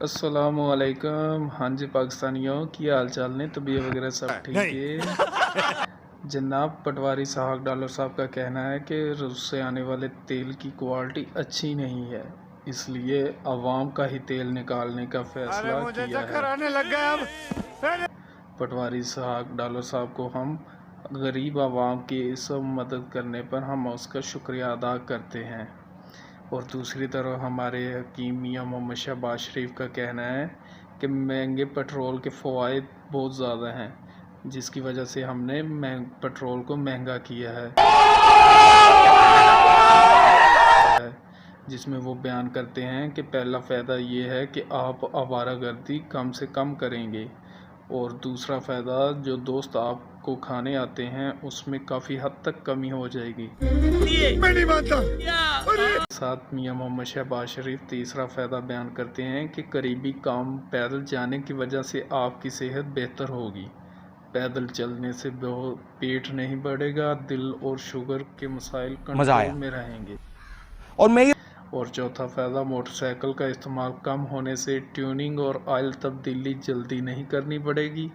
अस्सलाम वालेकुम। हाँ जी पाकिस्तानियों, की हाल चाल ने? तबीयत वगैरह सब ठीक है? जनाब पटवारी साहब डॉलर साहब का कहना है कि रूस से आने वाले तेल की क्वालिटी अच्छी नहीं है, इसलिए अवाम का ही तेल निकालने का फैसला किया है। पटवारी साहब डॉलर साहब को हम गरीब आवाम की इस मदद करने पर हम उसका शुक्रिया अदा करते हैं। और दूसरी तरफ हमारे हकीम मियाँ मोहम्मद शहबाज शरीफ का कहना है कि महंगे पेट्रोल के फ़वाइद बहुत ज़्यादा हैं, जिसकी वजह से हमने पेट्रोल को महंगा किया है, जिसमें वो बयान करते हैं कि पहला फ़ायदा ये है कि आप आवारागर्दी कम से कम करेंगे, और दूसरा फ़ायदा जो दोस्त आपको खाने आते हैं उसमें काफ़ी हद तक कमी हो जाएगी। मैं नहीं मानता। साथ मियाँ मोहम्मद शहबाज शरीफ तीसरा फ़ायदा बयान करते हैं कि करीबी काम पैदल जाने की वजह से आपकी सेहत बेहतर होगी। पैदल चलने से पेट नहीं बढ़ेगा, दिल और शुगर के मसाइल कंट्रोल में रहेंगे। और चौथा फ़ायदा, मोटरसाइकिल का इस्तेमाल कम होने से ट्यूनिंग और ऑयल तब्दीली जल्दी नहीं करनी पड़ेगी,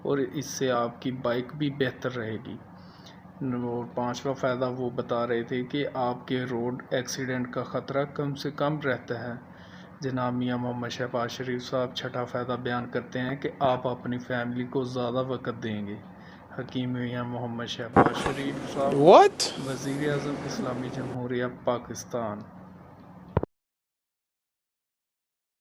और इससे आपकी बाइक भी बेहतर रहेगी। और पांचवा फ़ायदा वो बता रहे थे कि आपके रोड एक्सीडेंट का ख़तरा कम से कम रहता है। जनाब मियाँ मोहम्मद शहबाज शरीफ साहब छठा फ़ायदा बयान करते हैं कि आप अपनी फैमिली को ज़्यादा वक़्त देंगे। हकीम मियाँ मोहम्मद शहबाज शरीफ साहब, वज़ीर आज़म इस्लामी जमहूरिया पाकिस्तान।